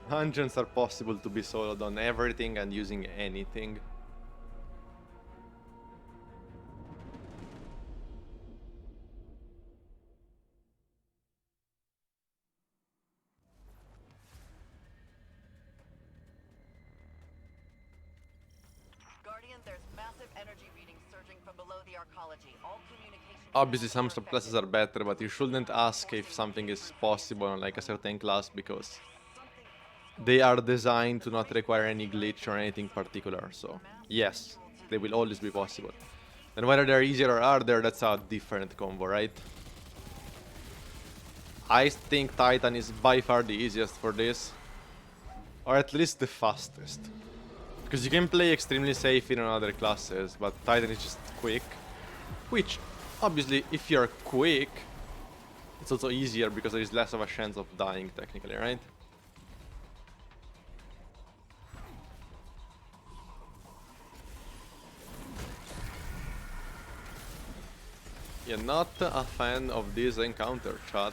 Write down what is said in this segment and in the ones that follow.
Dungeons are possible to be soloed on everything and using anything. Guardian, there's massive energy readings surging from below the Arcology. All communication. Obviously some subclasses are better, but you shouldn't ask if something is possible on like a certain class because they are designed to not require any glitch or anything particular, so yes, they will always be possible. And whether they're easier or harder, that's a different combo, right? I think Titan is by far the easiest for this, or at least the fastest. Because you can play extremely safe in other classes, but Titan is just quick. Which, obviously, if you're quick, it's also easier because there is less of a chance of dying, technically, right? Yeah, not a fan of this encounter, chat.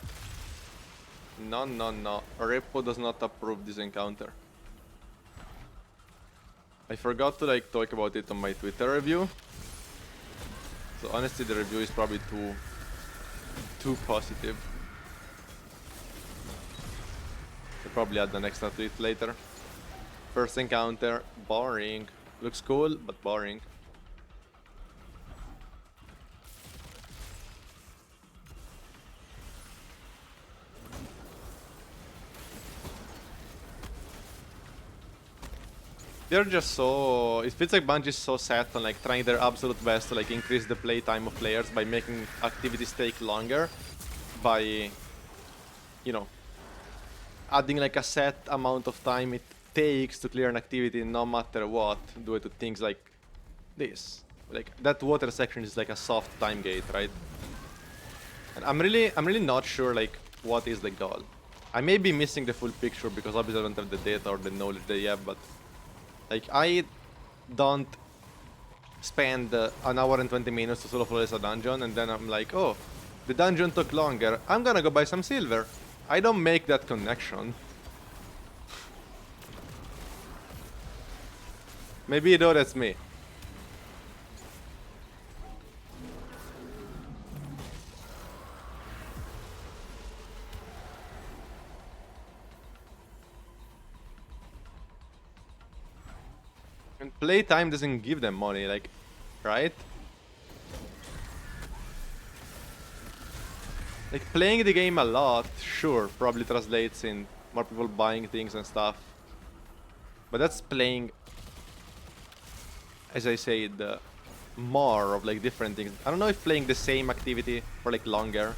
No, no, no. Repo does not approve this encounter. I forgot to like talk about it on my Twitter review. So honestly, the review is probably too positive. I'll probably add an extra tweet later. First encounter, boring. Looks cool, but boring. They're just so... It feels like Bungie's so set on like trying their absolute best to like increase the playtime of players by making activities take longer. By, you know, adding like a set amount of time it takes to clear an activity no matter what, due to things like this. Like that water section is like a soft time gate, right? And I'm really not sure like what is the goal. I may be missing the full picture because obviously I don't have the data or the knowledge they have, but like, I don't spend an hour and 20 minutes to solo flawless a dungeon, and then I'm like, oh, the dungeon took longer, I'm gonna go buy some silver. I don't make that connection. Maybe though, that's me. And playtime doesn't give them money, like, right? Like, playing the game a lot, sure, probably translates in more people buying things and stuff. But that's playing, as I said, more of like different things. I don't know if playing the same activity for like longer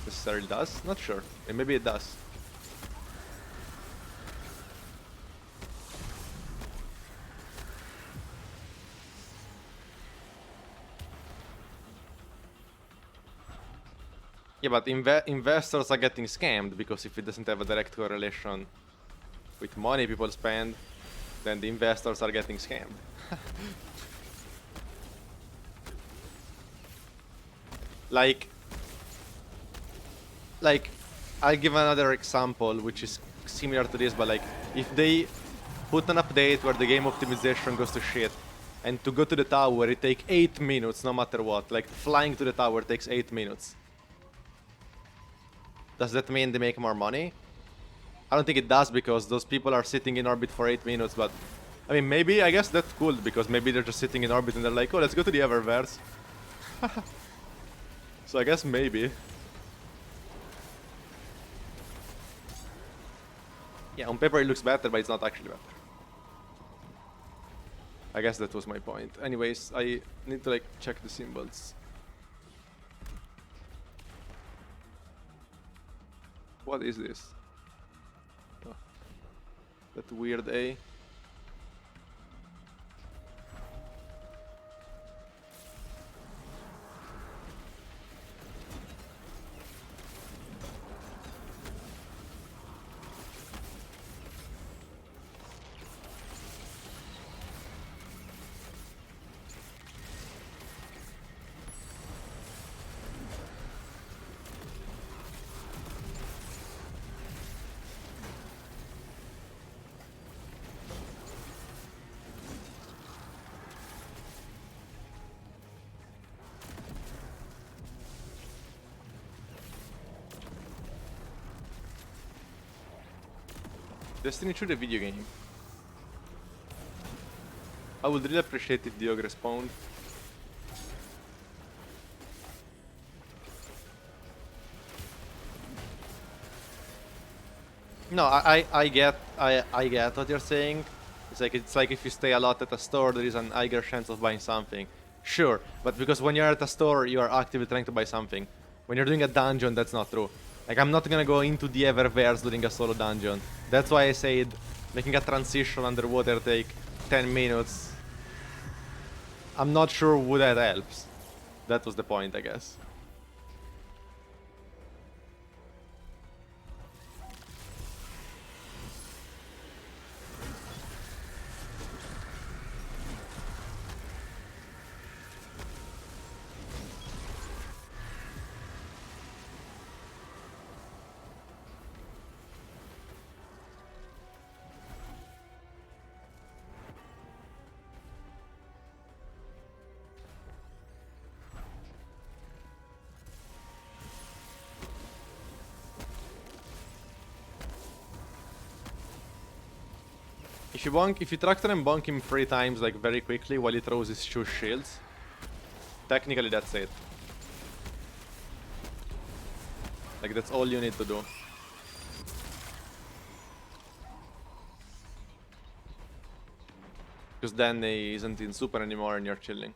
necessarily does. Not sure. And maybe it does. Yeah, but investors are getting scammed because if it doesn't have a direct correlation with money people spend, then the investors are getting scammed. like, I'll give another example which is similar to this, but like, if they put an update where the game optimization goes to shit, and to go to the tower it takes 8 minutes no matter what, like flying to the tower takes 8 minutes. Does that mean they make more money? I don't think it does because those people are sitting in orbit for 8 minutes, but I mean, maybe, I guess that's cool because maybe they're just sitting in orbit and they're like, oh, let's go to the Eververse. So I guess maybe. Yeah, on paper it looks better, but it's not actually better. I guess that was my point. Anyways, I need to like check the symbols. What is this? Oh, that weird A. Destiny 2 the video game. I would really appreciate if Diog respawned. No, I get what you're saying. It's like if you stay a lot at a store, there is an higher chance of buying something. Sure, but because when you're at a store, you are actively trying to buy something. When you're doing a dungeon, that's not true. Like, I'm not gonna go into the Eververse doing a solo dungeon. That's why I said making a transition underwater take 10 minutes. I'm not sure would that helps. That was the point, I guess. If you tractor and bonk him 3 times like very quickly while he throws his 2 shields, technically that's it. Like, that's all you need to do. Because then he isn't in super anymore and you're chilling.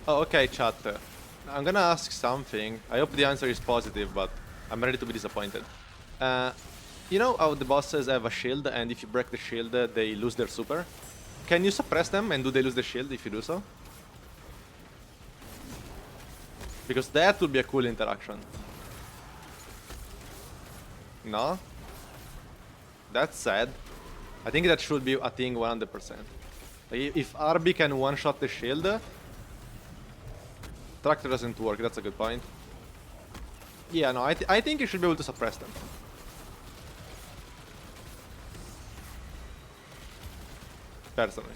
Oh, okay, chat. I'm gonna ask something. I hope the answer is positive, but I'm ready to be disappointed. You know how the bosses have a shield, and if you break the shield, they lose their super? Can you suppress them, and do they lose the shield if you do so? Because that would be a cool interaction. No? That's sad. I think that should be a thing 100%. Like, if RB can one-shot the shield, Tractor doesn't work, that's a good point. Yeah, no, I think you should be able to suppress them. Personally.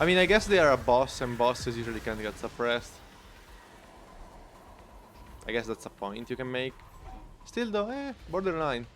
I mean, I guess they are a boss, and bosses usually can't get suppressed. I guess that's a point you can make. Still though, borderline.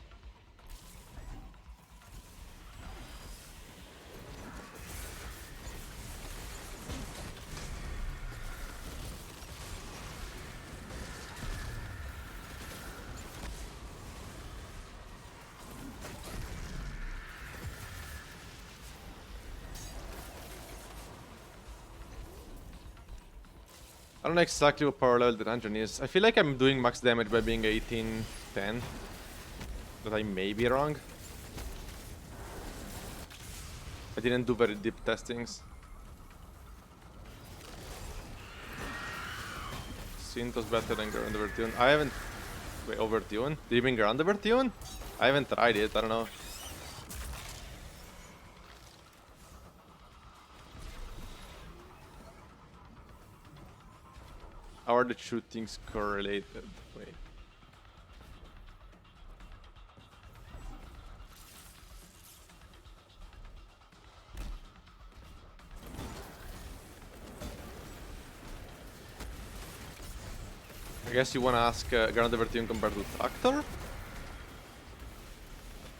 I don't know exactly what power level the dungeon is. I feel like I'm doing max damage by being 18-10. But I may be wrong. I didn't do very deep testings. Synthos better than Ground Overtune. I haven't... Wait, Overtune? Did you mean Ground Overtune? I haven't tried it, I don't know. How are the two things correlated? Wait. I guess you wanna ask Ground Overtune compared to Tractor?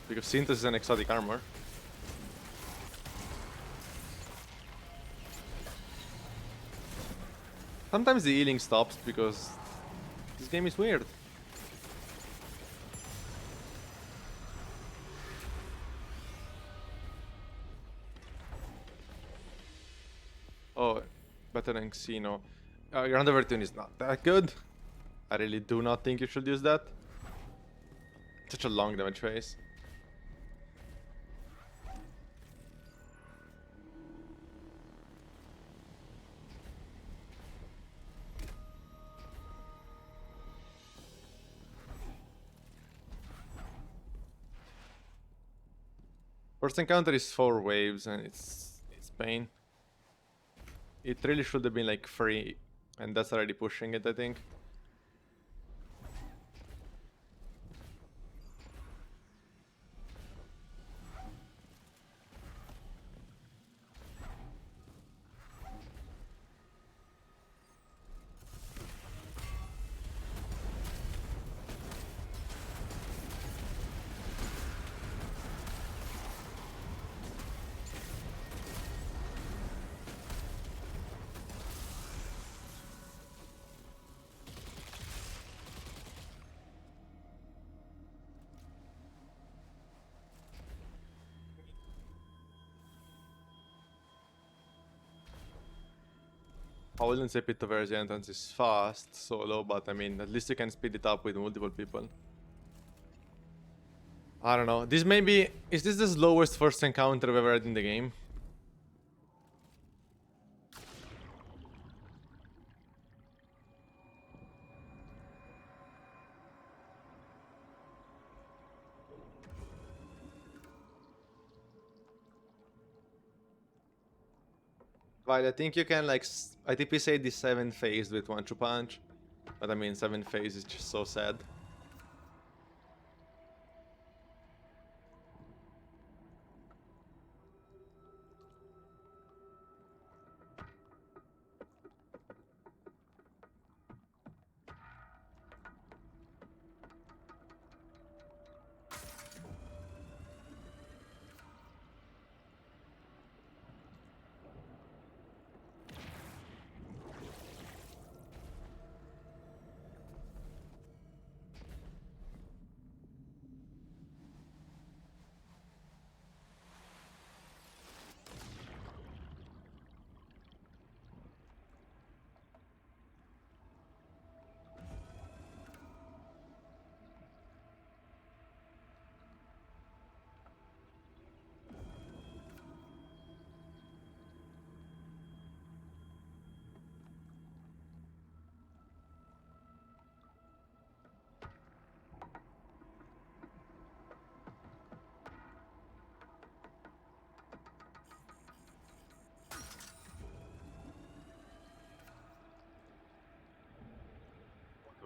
Because Synthos is an exotic armor. Sometimes the healing stops because this game is weird. Oh, better than Xeno. Grand Overtune is not that good. I really do not think you should use that. Such a long damage phase. First encounter is 4 waves and it's pain. It really should have been like 3, and that's already pushing it, I think. I wouldn't say Pit of Air's entrance is fast solo, but I mean, at least you can speed it up with multiple people. I don't know. This may be... Is this the slowest first encounter we've ever had in the game? Well, I think you can like... I TP say this 7 phase with 1-2 punch. But I mean, 7 phase is just so sad.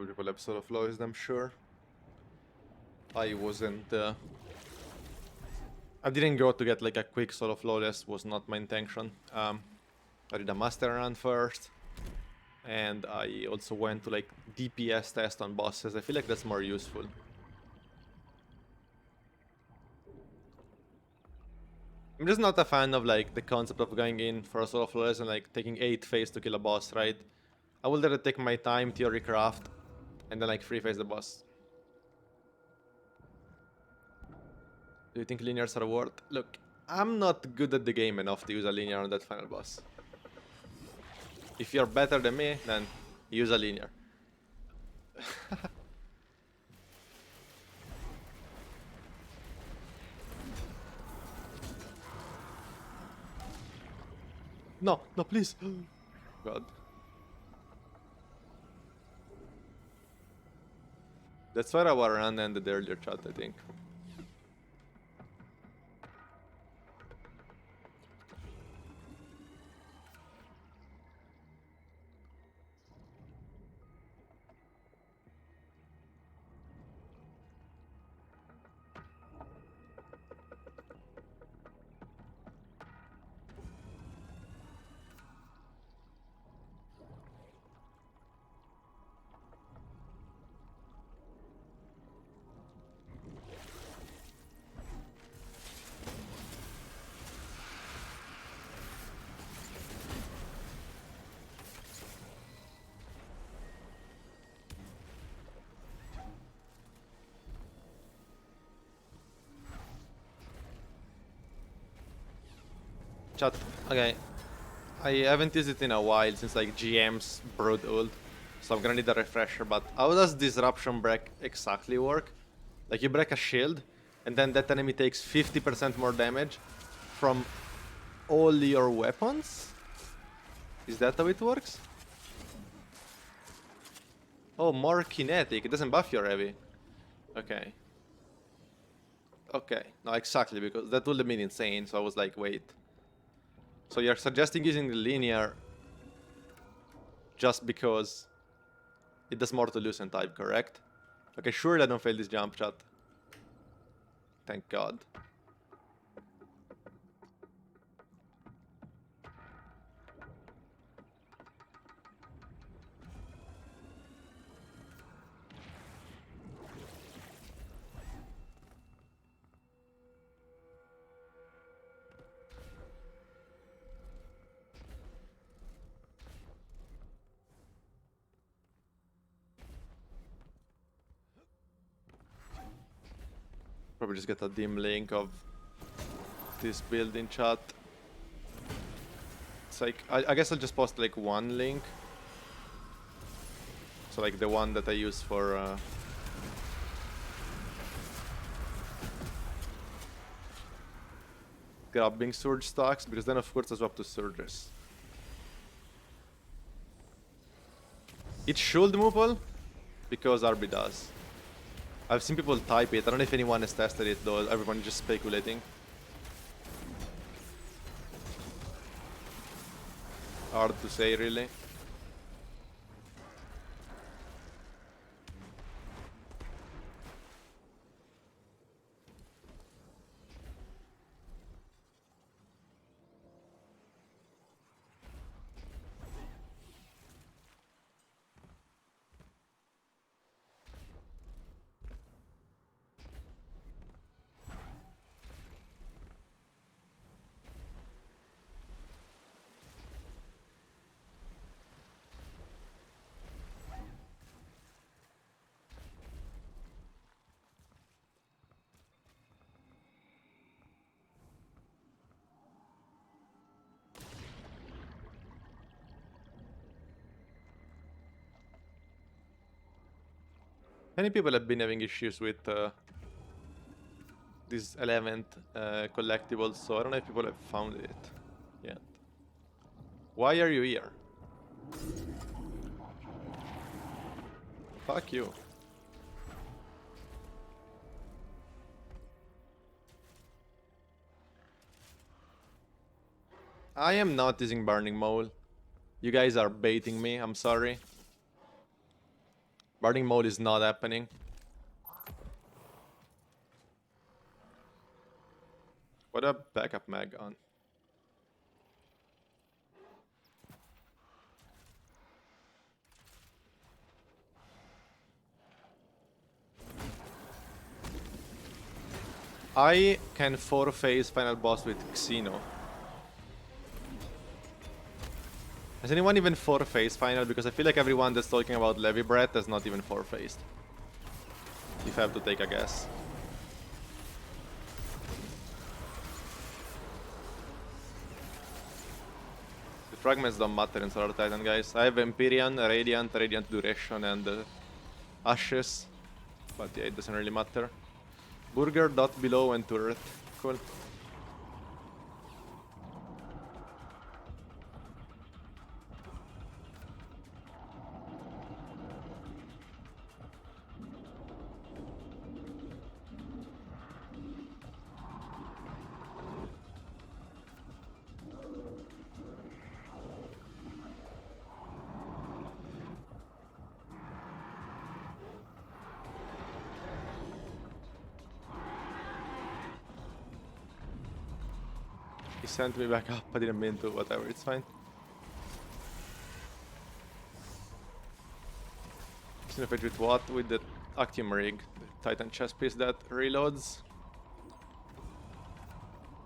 People have solo flows, I'm sure. I wasn't... I didn't go to get like a quick solo flawless, was not my intention. I did a master run first. And I also went to like DPS test on bosses. I feel like that's more useful. I'm just not a fan of like the concept of going in for a solo flawless and like taking 8 phase to kill a boss, right? I would rather take my time, theory craft, and then like free phase the boss. Do you think linears are worth? Look, I'm not good at the game enough to use a linear on that final boss. If you're better than me, then use a linear. No, no, please. God. That's where our run ended earlier, chat, I think. Chat, okay. I haven't used it in a while since like GM's Brood ult, so I'm gonna need a refresher, but how does Disruption break exactly work? Like you break a shield, and then that enemy takes 50% more damage from all your weapons? Is that how it works? Oh, more kinetic, it doesn't buff your heavy. Okay. Okay, no, exactly, because that would have been insane, so I was like, wait. So you're suggesting using the linear just because it does more to Lucent Hive, correct? Okay, sure, I don't fail this jump shot. Thank God. Probably just get a dim link of this build in chat. It's like, I guess I'll just post like one link. So like the one that I use for grabbing surge stocks, because then of course I swap to surges. It should Moople, because RB does. I've seen people type it, I don't know if anyone has tested it though, everyone is just speculating. Hard to say really. Many people have been having issues with this 11th collectible, so I don't know if people have found it yet. Why are you here? Fuck you. I am not using Burning Mole. You guys are baiting me, I'm sorry. Burning Mole is not happening. What a backup mag on. I can 4-phase final boss with Xeno. Has anyone even 4-phase final? Because I feel like everyone that's talking about Levi Breath has not even 4-phased. If I have to take a guess. The fragments don't matter in Solar Titan, guys. I have Empyrean, Radiant, Radiant Duration, and Ashes. But yeah, it doesn't really matter. Burger, dot below, and turret. Cool. He sent me back up, I didn't mean to, whatever, it's fine. Xenopage with what? With the Actium rig, the Titan chest piece that reloads.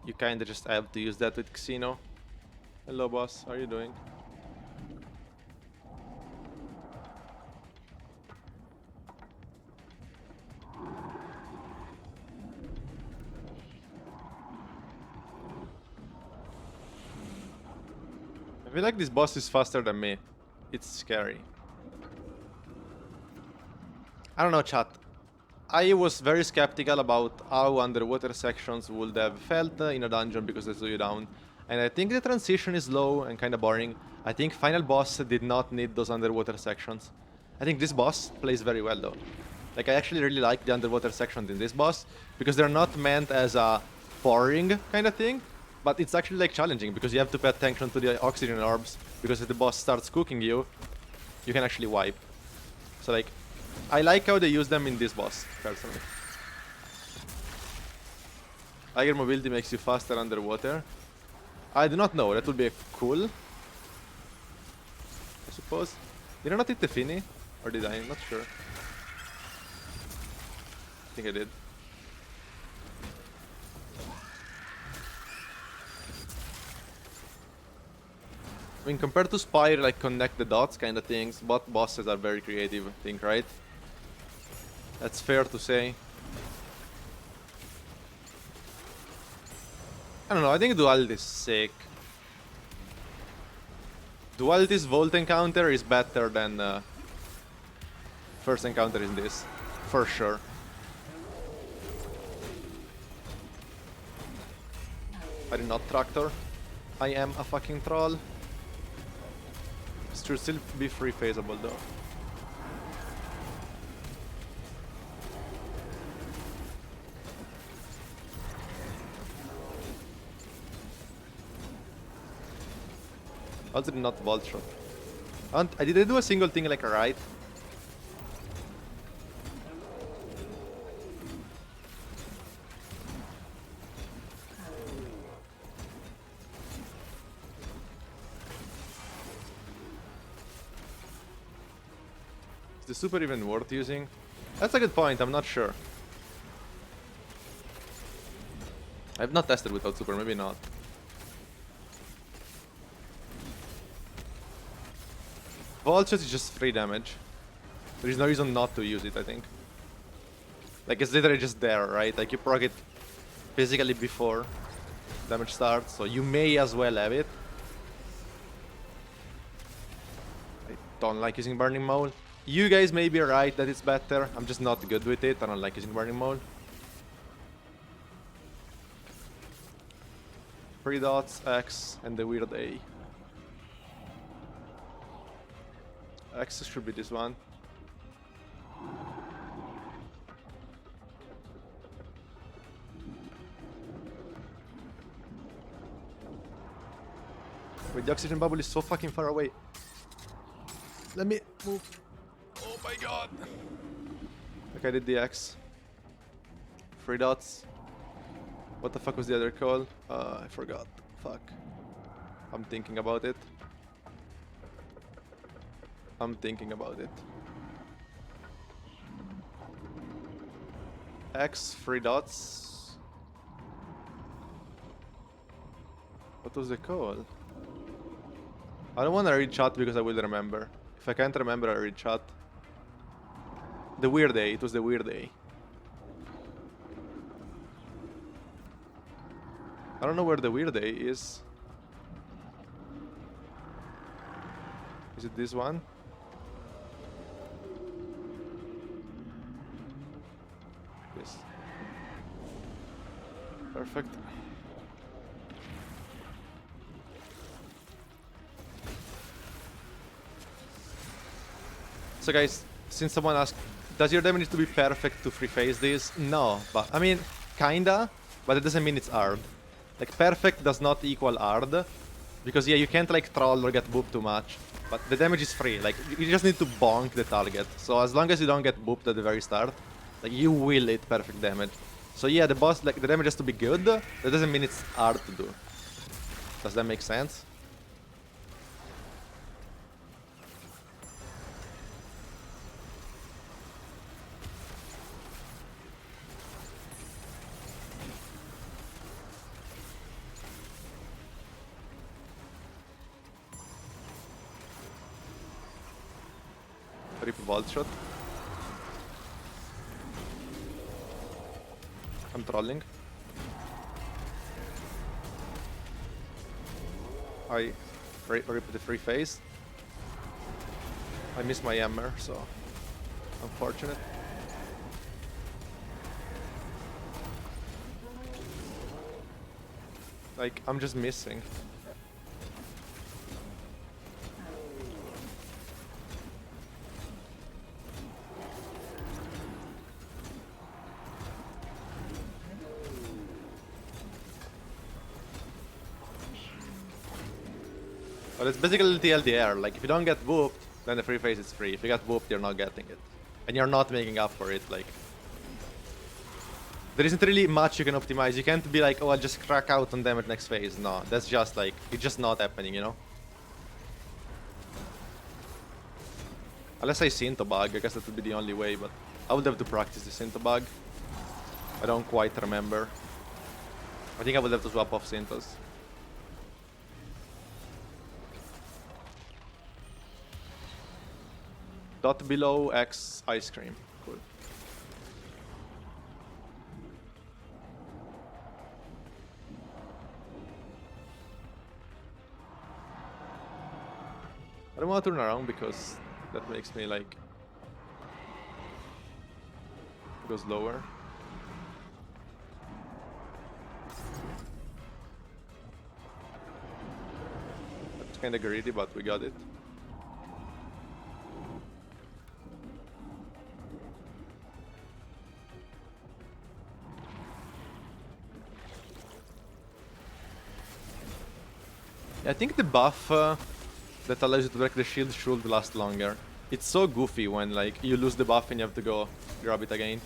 You kinda just have to use that with Xeno. Hello boss, how are you doing? I feel like this boss is faster than me. It's scary. I don't know, chat. I was very skeptical about how underwater sections would have felt in a dungeon because they slow you down. And I think the transition is low and kind of boring. I think final boss did not need those underwater sections. I think this boss plays very well though. Like, I actually really like the underwater sections in this boss, because they're not meant as a boring kind of thing, but it's actually like challenging, because you have to pay attention to the oxygen orbs, because if the boss starts cooking you, you can actually wipe. So like, I like how they use them in this boss, personally. Higher mobility makes you faster underwater. I do not know, that would be cool, I suppose. Did I not hit the Finny? Or did I? I'm not sure. I think I did. I mean, compared to Spire, like connect the dots kind of things, but bosses are very creative, I think, right? That's fair to say. I don't know, I think Duality is sick. Duality's Volt encounter is better than first encounter in this, for sure. I did not Tractor. I am a fucking troll. It should still be free phaseable though. Also did not Vault Shot. I did I do a single thing like right? Is the super even worth using? That's a good point, I'm not sure. I've not tested without super, maybe not. Vault Shot is just free damage. There is no reason not to use it, I think. Like, it's literally just there, right? Like, you proc it physically before damage starts, so you may as well have it. I don't like using Burning Maul. You guys may be right that it's better. I'm just not good with it. I don't like using Burning Maul. 3 dots, X, and the weird A. X should be this one. Wait, the oxygen bubble is so fucking far away. Let me move. Oh my god. Okay, I did the X. 3 dots. What the fuck was the other call? I forgot. Fuck. I'm thinking about it. I'm thinking about it. X, 3 dots. What was the call? I don't want to read chat because I will remember. If I can't remember, I read chat. The weird A. It was the weird A. I don't know where the weird A is. Is it this one? Yes. Perfect. So guys, since someone asked, does your damage need to be perfect to free phase this? No, but I mean, kinda, but it doesn't mean it's hard. Like, perfect does not equal hard, because yeah, you can't like troll or get booped too much, but the damage is free. Like, you just need to bonk the target. So as long as you don't get booped at the very start, like, you will hit perfect damage. So yeah, the boss, like, the damage has to be good. That doesn't mean it's hard to do. Does that make sense? Rip Vault Shot. I'm trolling. I rip the free phase. I missed my hammer, so unfortunate. Like, I'm just missing. But it's basically TLDR. Like, if you don't get whooped, then the free phase is free. If you get whooped, you're not getting it. And you're not making up for it. Like, there isn't really much you can optimize. You can't be like, oh, I'll just crack out on damage next phase. No, that's just like, it's just not happening, you know? Unless I Synto bug, I guess that would be the only way, but I would have to practice the Synto bug. I don't quite remember. I think I would have to swap off Syntos. Dot below X ice cream. Cool. I don't want to turn around because that makes me like goes lower. That's kinda greedy, but we got it. I think the buff that allows you to break the shield should last longer. It's so goofy when like you lose the buff and you have to go grab it again.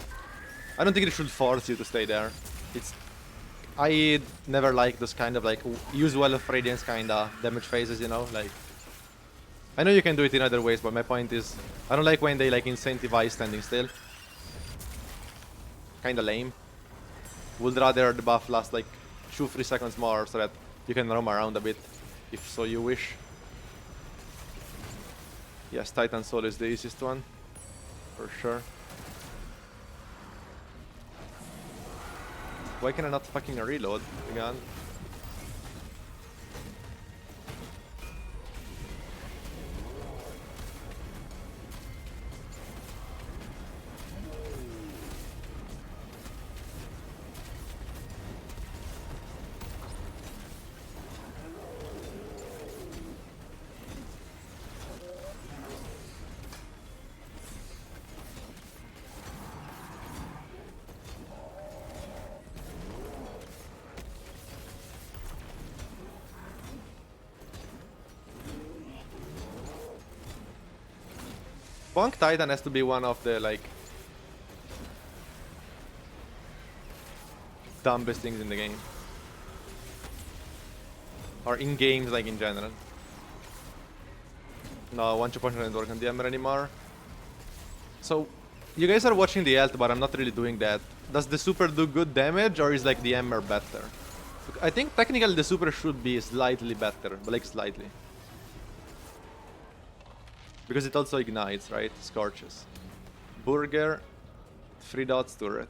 I don't think it should force you to stay there. I never like those kind of like use well of radiance kinda damage phases, you know, like I know you can do it in other ways, but my point is I don't like when they like incentivize standing still. Kinda lame. Would rather the buff last like 2-3 seconds more so that you can roam around a bit if so you wish. Yes, Titan Soul is the easiest one, for sure. Why can I not fucking reload again? Bonk Titan has to be one of the like dumbest things in the game. Or in games like in general. No, one Punch doesn't work on the Ember anymore. So you guys are watching the ult, but I'm not really doing that. Does the super do good damage or is like the Ember better? I think technically the super should be slightly better, but like slightly. Because it also ignites, right? Scorches. Burger, 3 dots turret.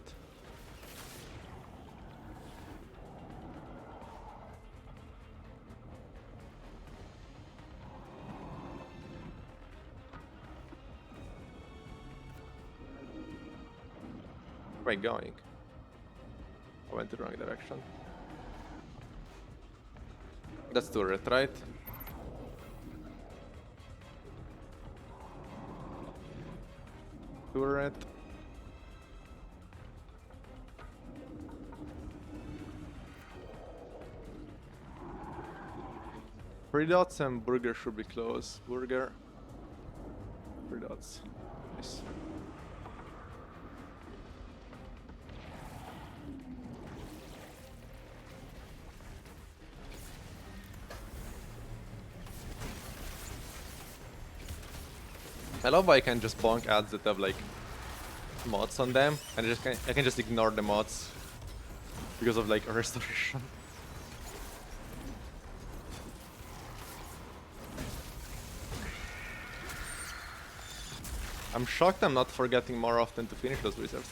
Where am I going? I went the wrong direction. That's turret, right? Turret. Three dots and burger should be close. Burger. 3 dots. Nice. I love how I can just bonk ads that have like mods on them, and I can just ignore the mods because of like restoration. I'm shocked I'm not forgetting more often to finish those wizards.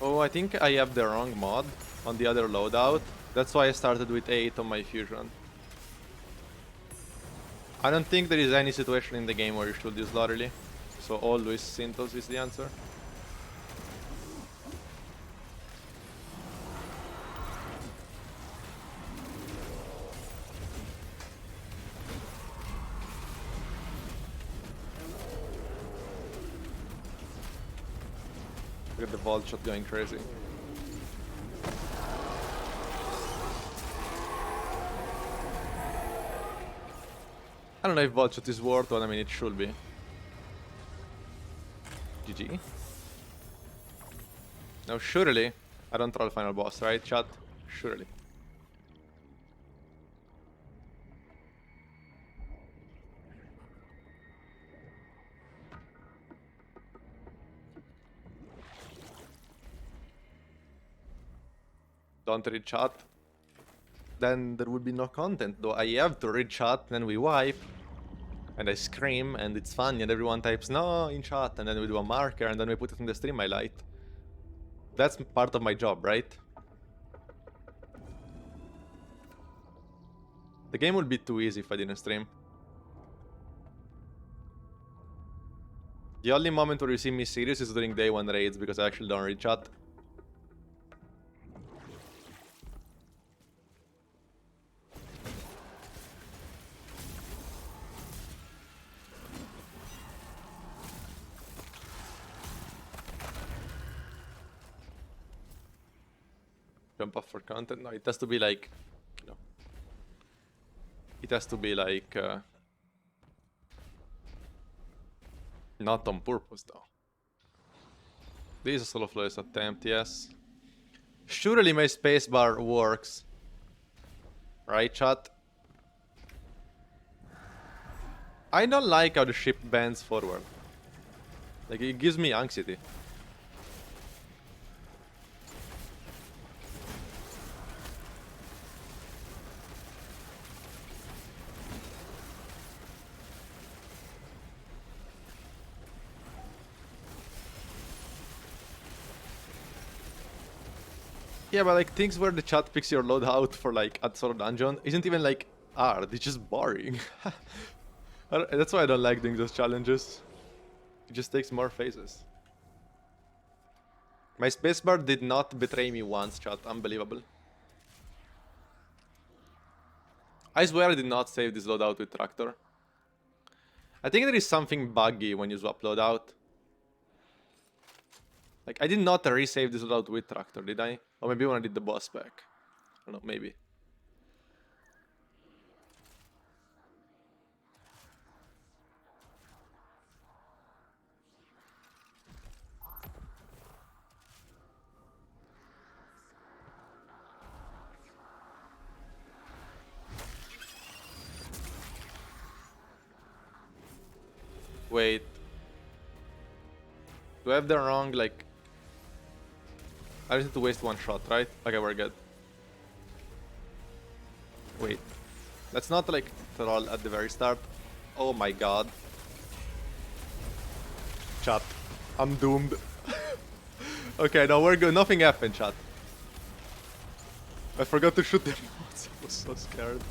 Oh, I think I have the wrong mod on the other loadout. That's why I started with 8 on my fusion. I don't think there is any situation in the game where you should use Loreley. So always Synthos is the answer. Look at the vault shot going crazy. I don't know if vault shot is worth it, I mean it should be. GG. Now surely, I don't troll final boss, right chat? Surely. Don't read chat. Then there would be no content, though I have to read chat, then we wipe. And I scream, and it's funny, and everyone types no in chat, and then we do a marker, and then we put it in the stream highlight. That's part of my job, right? The game would be too easy if I didn't stream. The only moment where you see me serious is during day 1 raids, because I actually don't read chat. Jump off for content? No, it has to be like, you know, it has to be like, not on purpose though. This is a solo flawless attempt, yes. Surely my spacebar works. Right, chat? I don't like how the ship bends forward. Like, it gives me anxiety. Yeah, but like things where the chat picks your loadout for like at sort of dungeon isn't even like hard, it's just boring. That's why I don't like doing those challenges. It just takes more phases. My spacebar did not betray me once, chat. Unbelievable. I swear I did not save this loadout with tractor. I think there is something buggy when you swap loadout. Like, I did not resave this loadout with tractor, did I? Or maybe when I did the boss pack. I don't know, maybe. Wait. Do I have the wrong, like... I just need to waste one shot, right? Okay, we're good. Wait. Let's not, like, troll at the very start. Oh my god. Chat. I'm doomed. Okay, no, we're good. Nothing happened, chat. I forgot to shoot the mods. I was so scared.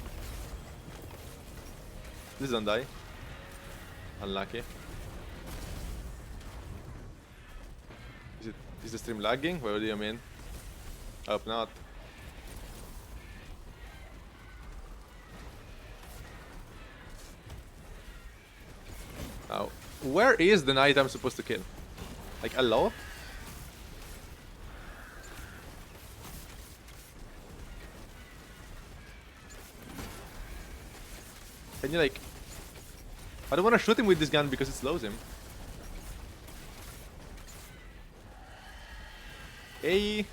Please don't die. Unlucky. Is the stream lagging? What do you mean? I hope not. Now, where is the knight I'm supposed to kill? Like, hello? Can you, like... I don't want to shoot him with this gun because it slows him. Hey!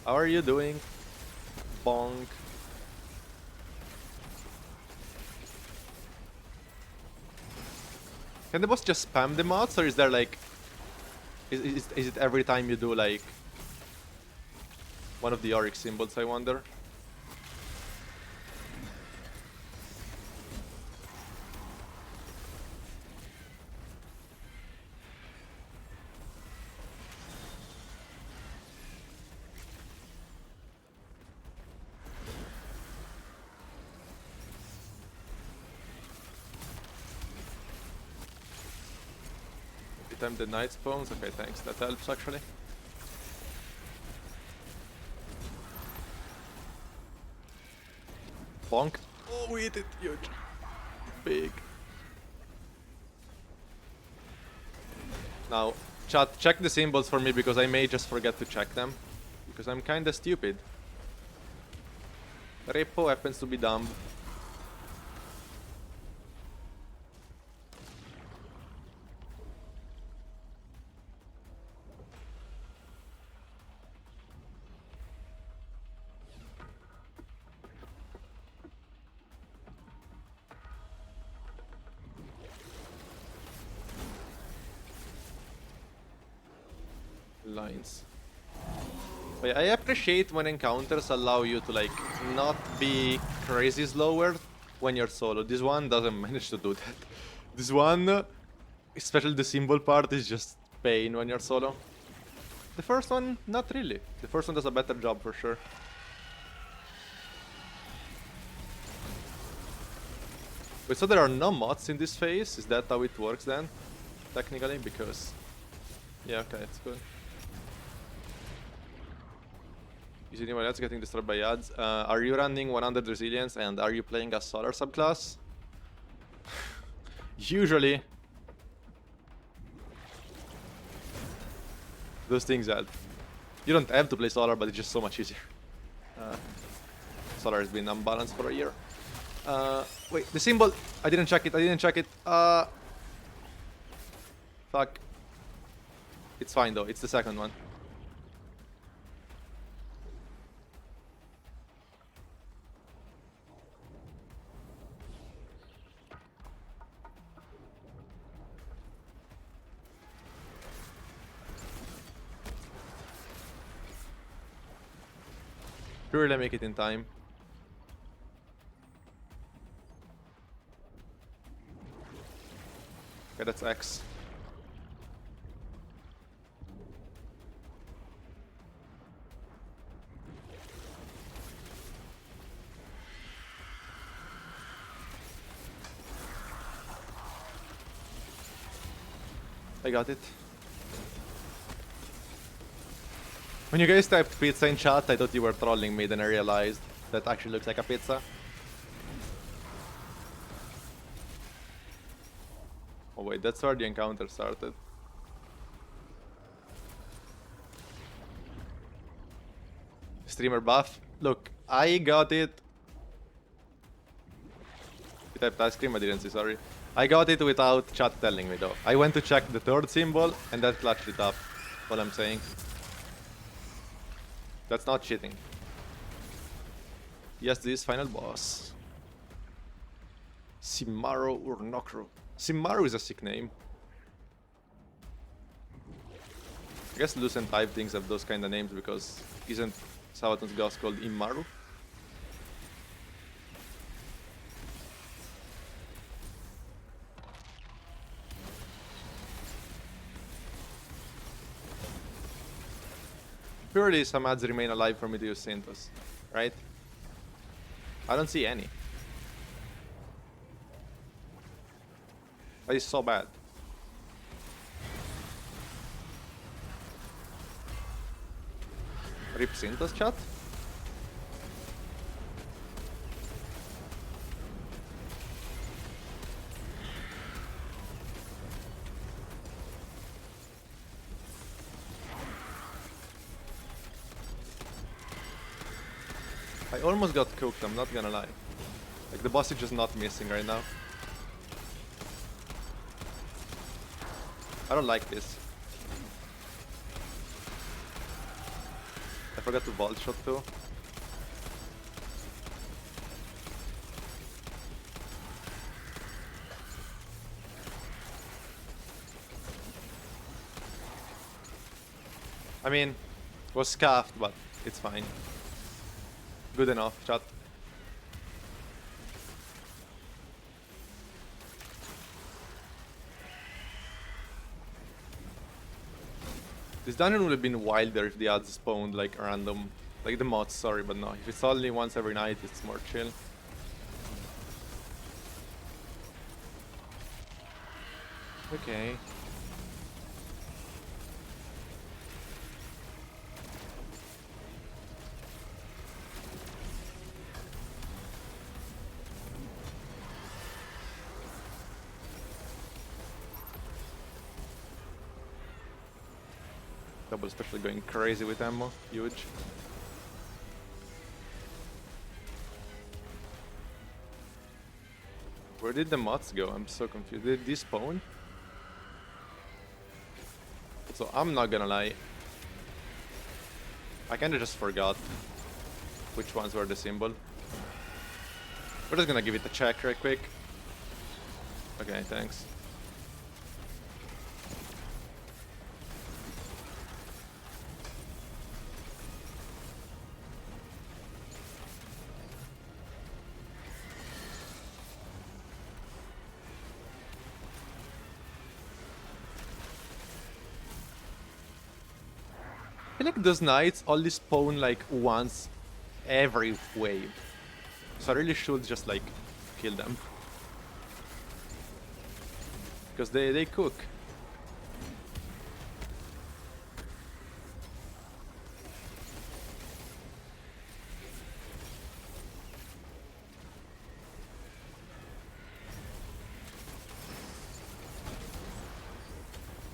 How are you doing? Bonk. Can the boss just spam the mods, or is there like... Is it every time you do like... one of the Oryx symbols, I wonder? Time the knight spawns. Okay, thanks. That helps actually. Bonk. Oh, we hit it. Huge. Big. Now, Chat, check the symbols for me because I may just forget to check them. Because I'm kinda stupid. Repo happens to be dumb. Lines. But I appreciate when encounters allow you to like not be crazy slower when you're solo. This one doesn't manage to do that. This one, especially the symbol part, is just pain when you're solo. The first one, not really. The first one does a better job for sure. Wait, so there are no mods in this phase? Is that how it works then? Technically, because... Yeah, okay, it's good. Is anyone else getting destroyed by ads? Are you running 100 resilience and are you playing a solar subclass? Usually. Those things add. You don't have to play solar, but it's just so much easier. Solar has been unbalanced for a year. Wait, the symbol! I didn't check it, Fuck. It's fine though, it's the second one. Purely make it in time. Okay, that's X. I got it. When you guys typed pizza in chat, I thought you were trolling me, then I realized that actually looks like a pizza. Oh wait, that's where the encounter started. Streamer buff. Look, I got it. You typed ice cream, I didn't see, sorry. I got it without chat telling me though. I went to check the third symbol and that clutched it up. All I'm saying. That's not cheating. Yes, this final boss. Simmumah Ur-Nokru. Simmumah is a sick name. I guess Lucent Hive things have those kind of names because isn't Savathun's ghost called Immaru? Surely some ads remain alive for me to use Synthos, right? I don't see any. That is so bad. Rip Synthos chat? I almost got cooked, I'm not gonna lie. Like, the boss is just not missing right now. I don't like this. I forgot to vault shot too. I mean, it was scuffed, but it's fine. Good enough, chat. This dungeon would have been wilder if the ads spawned like random, like the mods, sorry, but no. If it's only once every night, it's more chill. Okay. unstoppable, especially going crazy with ammo. Huge. Where did the mods go? I'm so confused. Did they despawn? So I'm not gonna lie. I kinda just forgot which ones were the symbol. We're just gonna give it a check right quick. Okay, thanks. I feel like those knights only spawn like once every wave. So I really should just like kill them. Because they cook.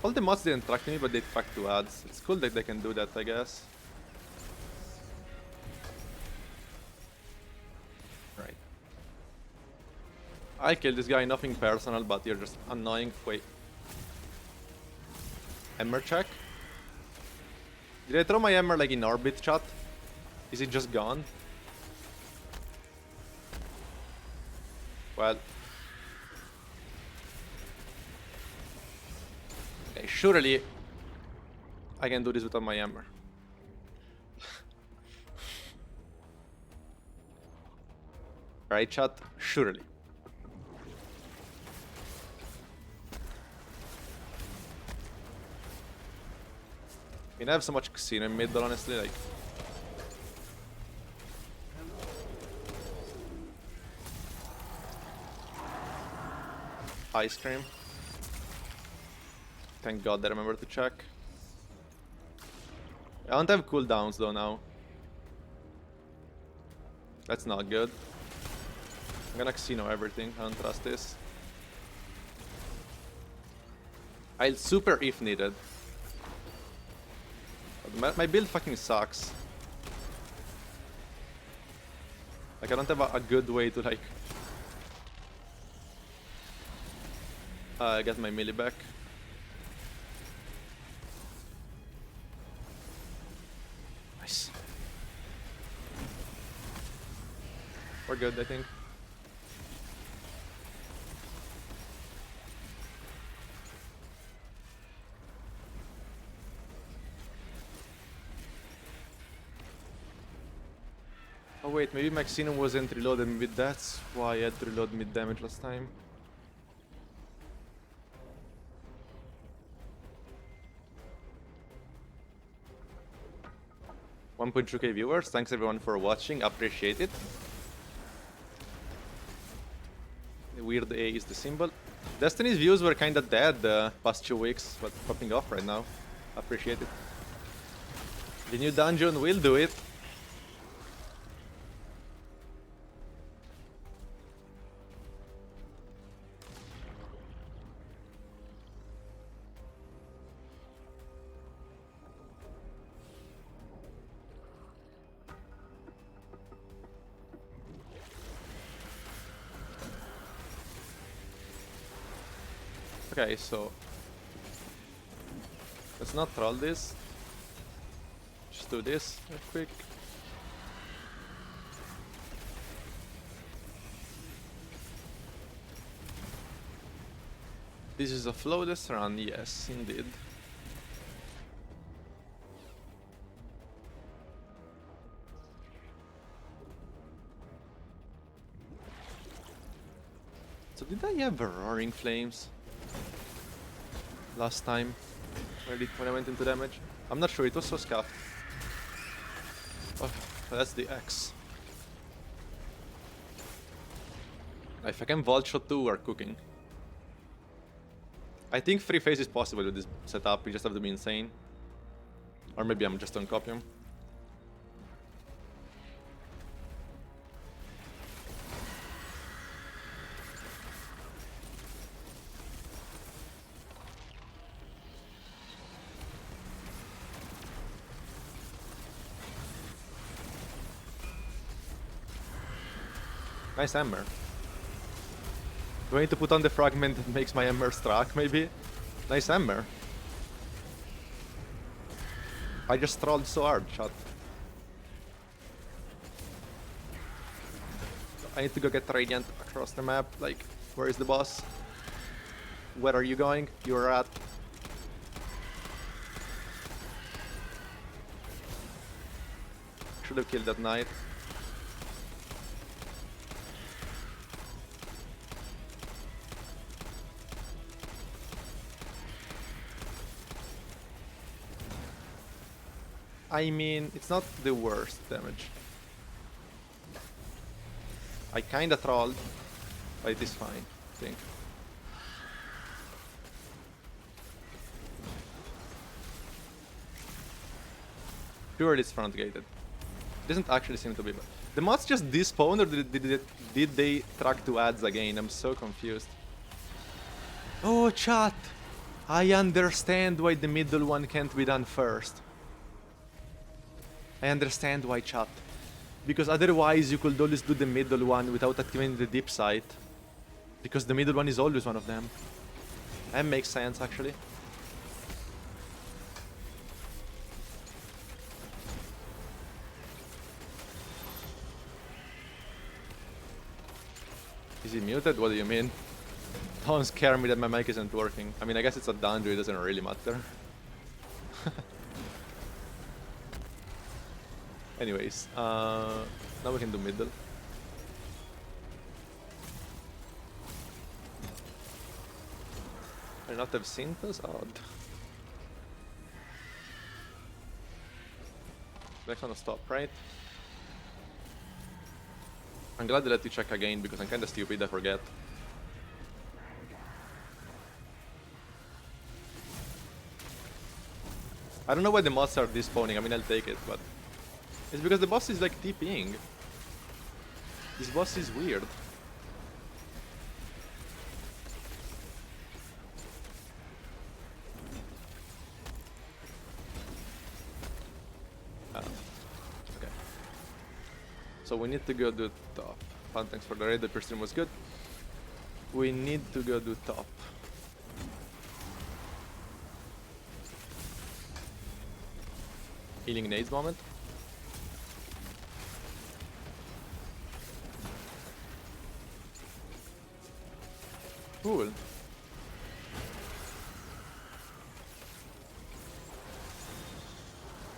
All the mods didn't track me, but they track two ads. It's cool that they can do that, I guess. Right. I killed this guy, nothing personal, but you're just annoying. Wait. Hammer check? Did I throw my hammer like in orbit, chat? Is it just gone? Well. Okay, surely I can do this without my hammer. Right, chat? Surely. I mean, I have so much casino in middle, honestly, like... Ice cream. Thank God I remembered to check. I don't have cooldowns though now. That's not good. I'm gonna casino everything, I don't trust this. I'll super if needed. But my build fucking sucks. Like I don't have a good way to like... get my melee back. Nice. We're good, I think. Oh wait, maybe Maxinum wasn't reloaded, maybe that's why I had to reload mid damage last time. $1.2k viewers, thanks everyone for watching, appreciate it. The weird A is the symbol. Destiny's views were kinda dead the past 2 weeks, but popping off right now. Appreciate it. The new dungeon will do it. Okay, so let's not troll this. Just do this real quick. This is a flawless run, yes, indeed. So did I have roaring flames last time when I went into damage? I'm not sure, it was so scuffed. Oh, that's the X. If I can vault shot 2, we're cooking. I think 3 phase is possible with this setup, you just have to be insane. Or maybe I'm just on copium. Nice Emmer. Do I need to put on the fragment that makes my Emmer struck, maybe? Nice Emmer. I just trolled so hard, chat. I need to go get Radiant across the map. Like, where is the boss? Where are you going? You're at. Should have killed that knight. I mean, it's not the worst damage. I kinda trolled, but it is fine, I think. Purely it's front gated. Doesn't actually seem to be bad. The mods just despawned, or did they track to ads again? I'm so confused. Oh, chat! I understand why the middle one can't be done first. I understand why, chat. Because otherwise you could always do the middle one without activating the deep sight. Because the middle one is always one of them. That makes sense, actually. Is he muted? What do you mean? Don't scare me that my mic isn't working. I mean, I guess it's a dungeon, it doesn't really matter. Anyways, now we can do middle. I not have Synthos? Odd. Next one to stop, right? I'm glad they let you check again because I'm kinda stupid, I forget. I don't know why the mods are despawning, I mean I'll take it, but... It's because the boss is like TPing. This boss is weird. Okay. So we need to go do top. Fun, thanks for the raid, the first stream was good. We need to go do top. Healing nades moment. Cool.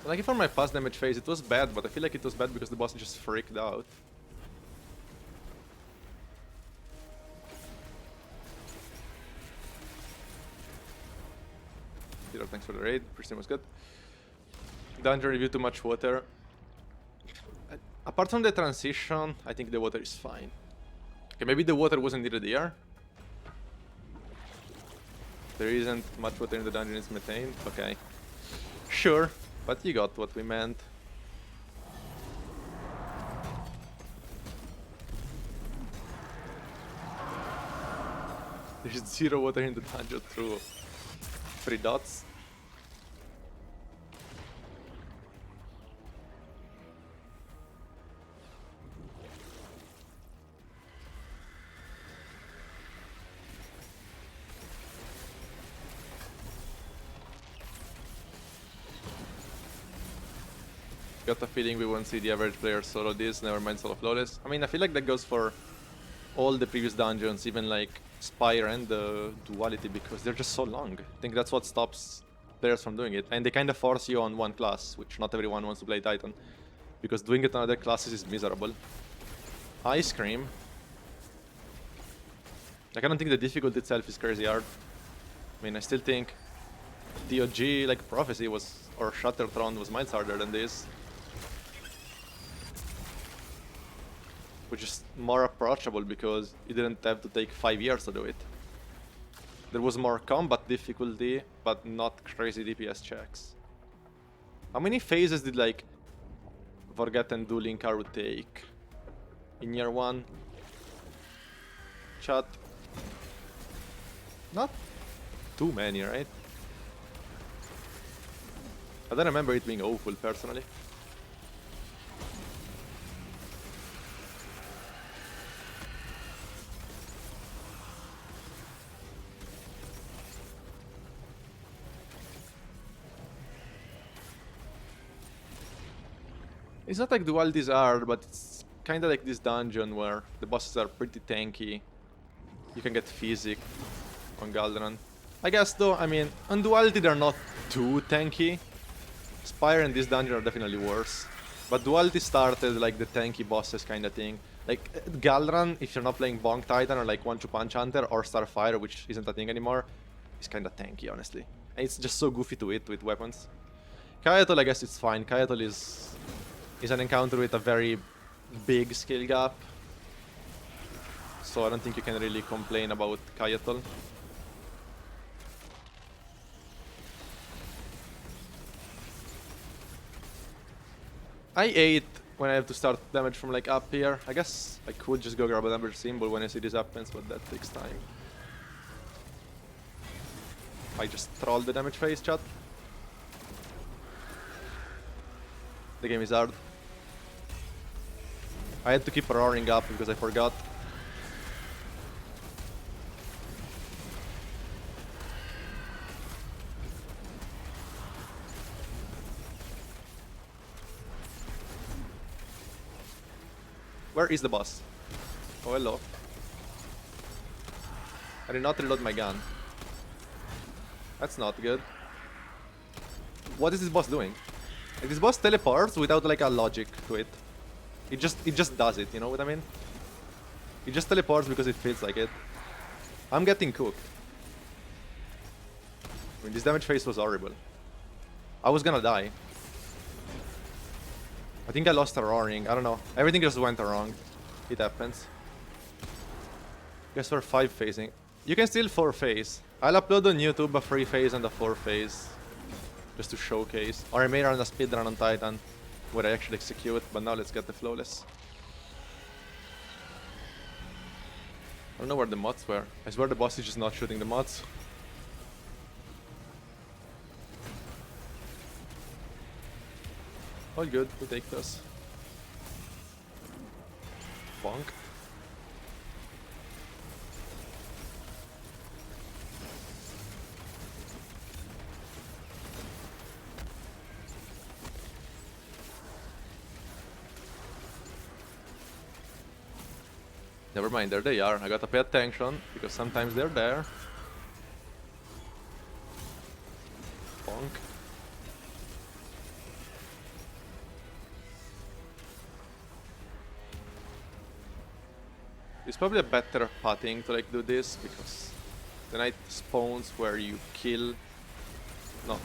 Like for my past damage phase, it was bad, but I feel like it was bad because the boss just freaked out. Peter, thanks for the raid. First time was good. Dungeon review, too much water. Apart from the transition, I think the water is fine. Okay, maybe the water wasn't needed here. There isn't much water in the dungeon, it's methane. Okay. Sure, but you got what we meant. There's 0 water in the dungeon through 3 dots. Got a feeling we won't see the average player solo this, never mind solo flawless. I mean, I feel like that goes for all the previous dungeons, even like Spire and the Duality, because they're just so long. I think that's what stops players from doing it. And they kind of force you on one class, which not everyone wants to play Titan. Because doing it on other classes is miserable. Ice Cream. Like, I don't think the difficulty itself is crazy hard. I mean, I still think TOG, like Prophecy was, or Shattertron was miles harder than this. Which is more approachable because you didn't have to take 5 years to do it. There was more combat difficulty, but not crazy DPS checks. How many phases did like Forgotten Dueling Karu take in year 1? Chat. Not too many, right? I don't remember it being awful personally. It's not like dualities are, but it's kind of like this dungeon where the bosses are pretty tanky. You can get physic on Galdran. I guess though, I mean, on duality they're not too tanky. Spire and this dungeon are definitely worse. But duality started like the tanky bosses kind of thing. Like Galdran, if you're not playing Bonk Titan or like 1-2 Punch Hunter or Starfire, which isn't a thing anymore, is kind of tanky, honestly. And it's just so goofy to hit with weapons. Kayatol, I guess it's fine. Kayatol is an encounter with a very big skill gap. So I don't think you can really complain about Kayatol. I hate when I have to start damage from like up here. I guess I could just go grab a damage symbol when I see this happens, but that takes time. I just trolled the damage phase, chat. The game is hard. I had to keep roaring up because I forgot. Where is the boss? Oh, hello. I did not reload my gun. That's not good. What is this boss doing? Like, this boss teleports without like a logic to it. It just does it, you know what I mean? It just teleports because it feels like it. I'm getting cooked. I mean, this damage phase was horrible. I was gonna die. I think I lost a roaring. I don't know. Everything just went wrong. It happens. Guess we're 5 phasing. You can still 4 phase. I'll upload on YouTube a 3 phase and a 4 phase. Just to showcase. Or I may run a speedrun on Titan where I actually execute, but now let's get the flawless. I don't know where the mods were. I swear the boss is just not shooting the mods. All good, we'll take this. Bonk. Never mind, there they are. I gotta pay attention because sometimes they're there. Bonk. It's probably a better pathing to like do this because the knight spawns where you kill. No,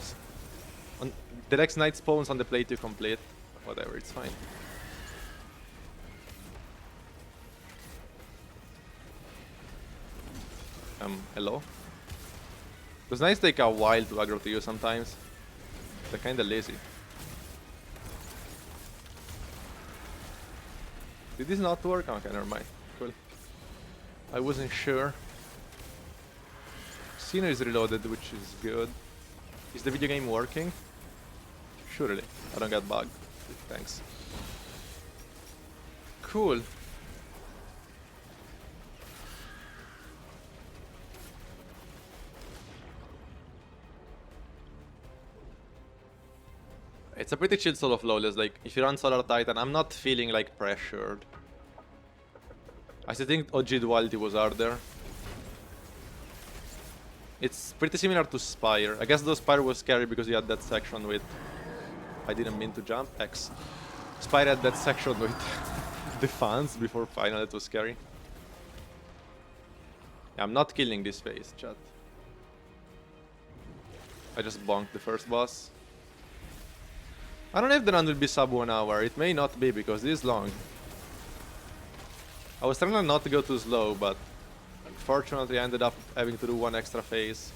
the next knight spawns on the plate you complete. Whatever, it's fine. Hello? Those knights take a while to aggro to you sometimes. They're kinda lazy. Did this not work? Okay, never mind. Cool. I wasn't sure. Scenery is reloaded, which is good. Is the video game working? Surely. I don't get bugged. Thanks. Cool. It's a pretty chill solo flawless. Like, if you run Solar Titan, I'm not feeling like pressured. I still think OG Duality was harder. It's pretty similar to Spire. I guess though Spire was scary because you had that section with... I didn't mean to jump. X. Spire had that section with the fans before final. It was scary. Yeah, I'm not killing this phase, chat. I just bonked the first boss. I don't know if the run will be sub 1 hour. It may not be because this is long. I was trying not to go too slow, but unfortunately I ended up having to do 1 extra phase.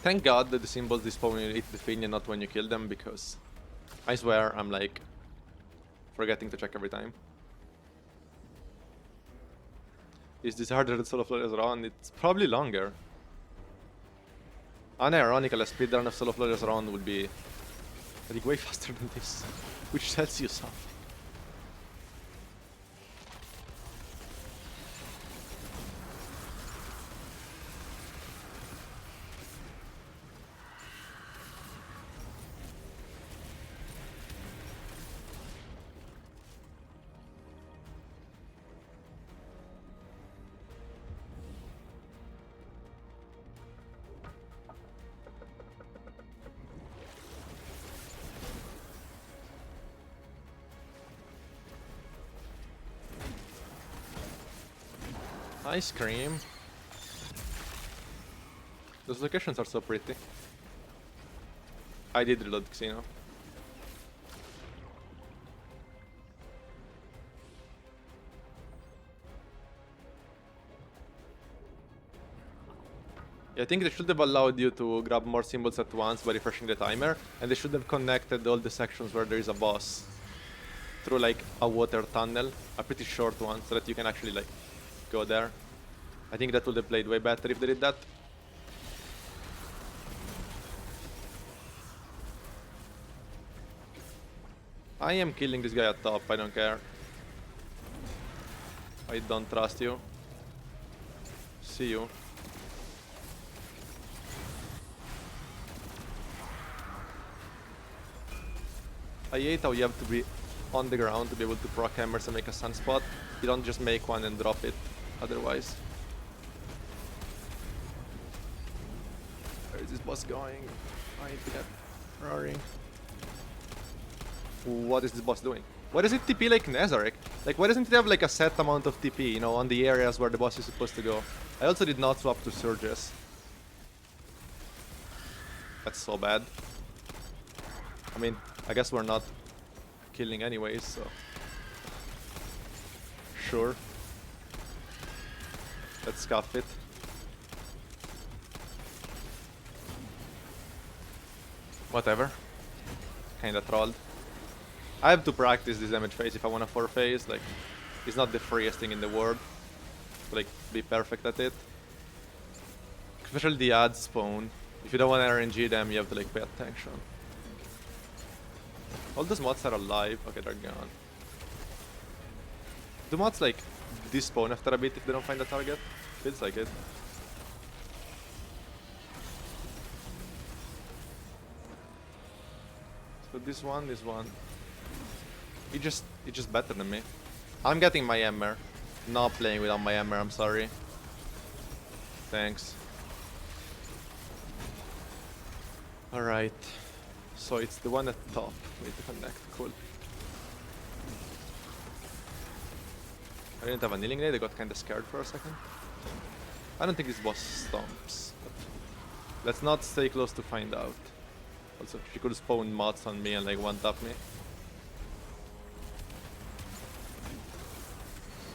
Thank God that the symbols despawn when you hit the thing and not when you kill them, because I swear I'm like forgetting to check every time. Is this harder than Solo Flores Run? It's probably longer. Unironically, a speedrun of Solo Flores Run would be like way faster than this, which tells you something. Ice cream. Those locations are so pretty. I did reload Xeno. Yeah, I think they should have allowed you to grab more symbols at once by refreshing the timer, and they should have connected all the sections where there is a boss through like a water tunnel, a pretty short one, so that you can actually like go there. I think that would have played way better if they did that. I am killing this guy at top, I don't care. I don't trust you. See you. I hate how you have to be on the ground to be able to proc hammers and make a sunspot. You don't just make one and drop it otherwise. Where is this boss going? I need to get roaring. What is this boss doing? Why does it TP like Nazarek? Like, why doesn't it have like a set amount of TP, you know, on the areas where the boss is supposed to go? I also did not swap to Surges. That's so bad. I mean, I guess we're not killing anyways, so... Sure. Let's scuff it. Whatever. Kinda trolled. I have to practice this damage phase if I want to 4-phase, like, it's not the freest thing in the world to, like, be perfect at it. Especially the ad spawn. If you don't want to RNG them, you have to, like, pay attention. All those mods are alive. Okay, they're gone. Do mods, like, despawn after a bit if they don't find a target? Feels like it. So this one. It's just better than me. I'm getting my Emmer. Not playing without my Emmer, I'm sorry. Thanks. Alright. So it's the one at top. We need to connect. Cool. I didn't have a kneeling nade, I got kinda scared for a second. I don't think this boss stomps. But let's not stay close to find out. Also, she could spawn mods on me and like one-tap me.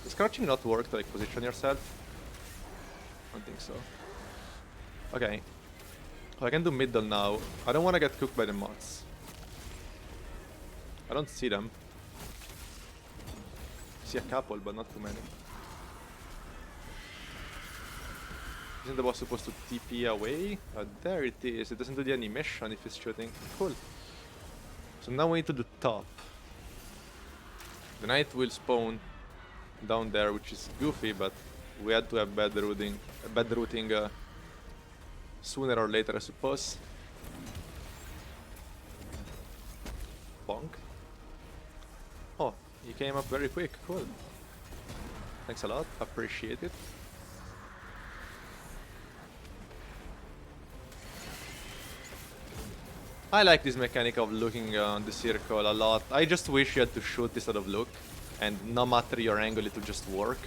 Does crouching not work to like position yourself? I don't think so. Okay. I can do middle now. I don't want to get cooked by the mods. I don't see them. I see a couple, but not too many. Isn't the boss supposed to TP away? There it is. It doesn't do the animation if it's shooting. Cool. So now we need to do top. The knight will spawn down there, which is goofy, but we had to have bad routing sooner or later, I suppose. Bonk. Oh, he came up very quick. Cool. Thanks a lot. Appreciate it. I like this mechanic of looking on the circle a lot. I just wish you had to shoot instead of look, and no matter your angle, it would just work.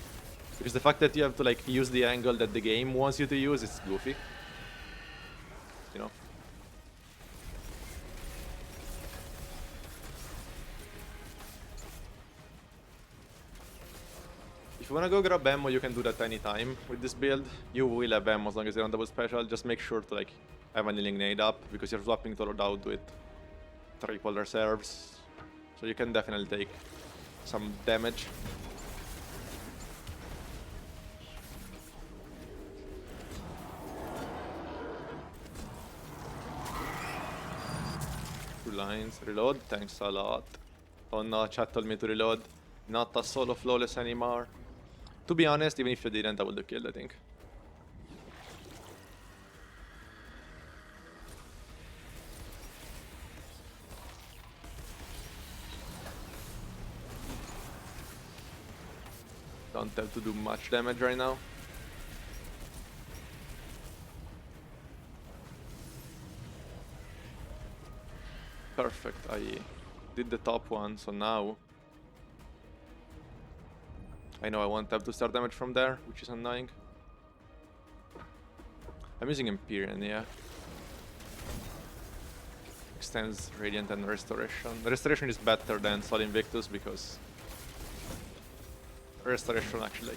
Because the fact that you have to like use the angle that the game wants you to use, it's goofy. You know. If you wanna go grab ammo, you can do that anytime with this build. You will have ammo as long as you're on double special. Just make sure to like have a kneeling nade up, because you're swapping to loadout with triple reserves. So you can definitely take some damage. 2 lines. Reload, thanks a lot. Oh no, chat told me to reload. Not a solo flawless anymore. To be honest, even if you didn't, I would have killed, I think. Don't have to do much damage right now. Perfect, I did the top one, so now I know I won't have to start damage from there, which is annoying. I'm using Empyrean, yeah. Extends Radiant and Restoration. The Restoration is better than Sol Invictus because Restoration actually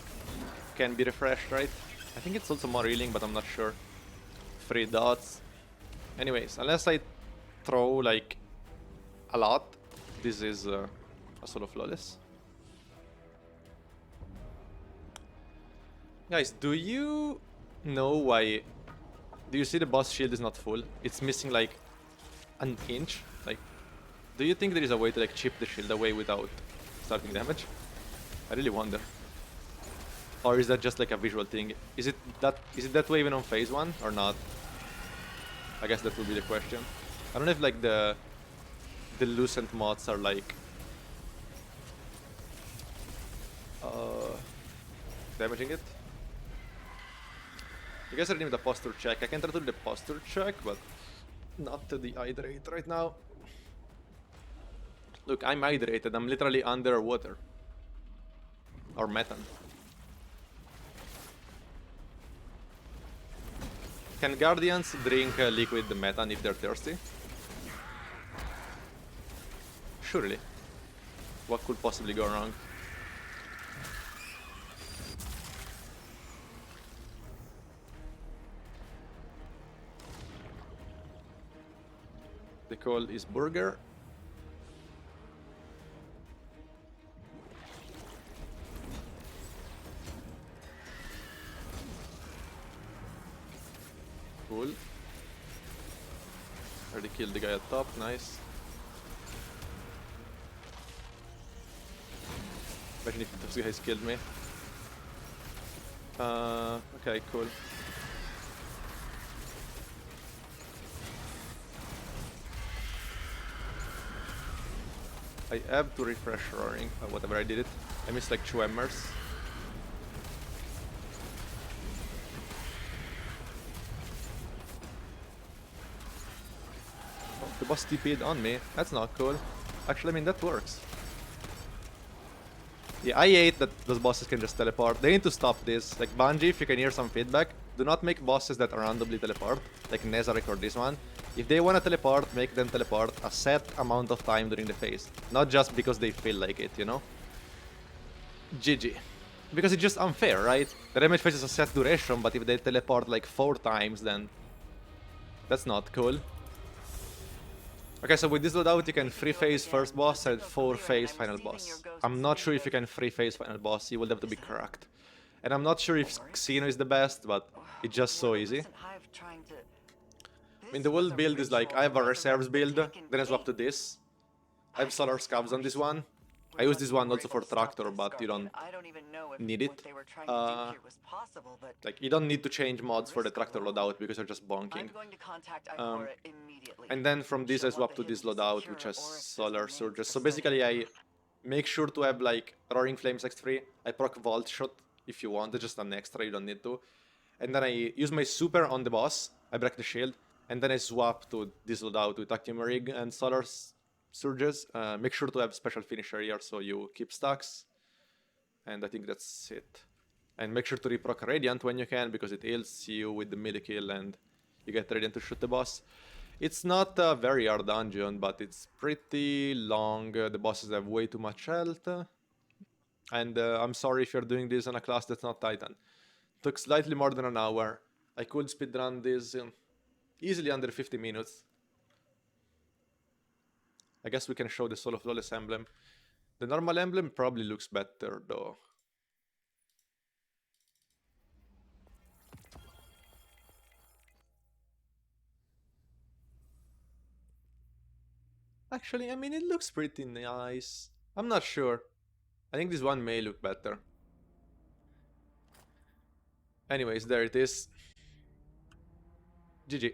can be refreshed, right? I think it's also more healing, but I'm not sure. 3 dots. Anyways, unless I throw like a lot, this is a solo flawless. Guys, do you know why? Do you see the boss shield is not full? It's missing like an inch. Like, do you think there is a way to like chip the shield away without starting damage? I really wonder. Or is that just like a visual thing? Is it that way even on phase 1 or not? I guess that will be the question. I don't know if like the Lucent mods are like damaging it. I guess I need the posture check. I can try to do the posture check, but not to dehydrate right now. Look, I'm hydrated. I'm literally underwater. Or methane. Can Guardians drink liquid methane if they're thirsty? Surely. What could possibly go wrong? The call is burger. Cool. Already killed the guy at top, nice. Imagine if those guys killed me. Okay, cool. I have to refresh roaring, whatever I did it. I missed like 2 emmers. Oh, the boss TP'd on me. That's not cool. Actually, I mean, that works. Yeah, I hate that those bosses can just teleport. They need to stop this. Like Bungie, if you can hear some feedback, do not make bosses that randomly teleport, like Nezarec or this one. If they want to teleport, make them teleport a set amount of time during the phase. Not just because they feel like it, you know? GG. Because it's just unfair, right? The damage phase is a set duration, but if they teleport like 4 times, then that's not cool. Okay, so with this loadout you can free phase first boss and 4 phase final boss. I'm not sure if you can free phase final boss, you will have to be cracked. And I'm not sure if Xeno is the best, but it's just so easy. I mean, the whole build is like, I have a reserves build, then I swap to this. I have solar scabs on this one. I use this one also for tractor, but you don't need it. Like, you don't need to change mods for the tractor loadout because you're just bonking. And then from this I swap to this loadout, which has solar surges. So basically I make sure to have like Roaring Flames X3. I proc Vault Shot if you want, it's just an extra, you don't need to. And then I use my super on the boss, I break the shield, and then I swap to this loadout with Actium Rig and Solar Surges. Make sure to have special finisher here so you keep stacks. And I think that's it. And make sure to reproc Radiant when you can, because it heals you with the melee kill and you get Radiant to shoot the boss. It's not a very hard dungeon, but it's pretty long. The bosses have way too much health. And I'm sorry if you're doing this on a class that's not Titan. Took slightly more than an hour. I could speedrun this easily under 50 minutes. I guess we can show the Solo Flawless emblem. The normal emblem probably looks better though. Actually, I mean, it looks pretty nice. I'm not sure. I think this one may look better. Anyways, there it is. GG.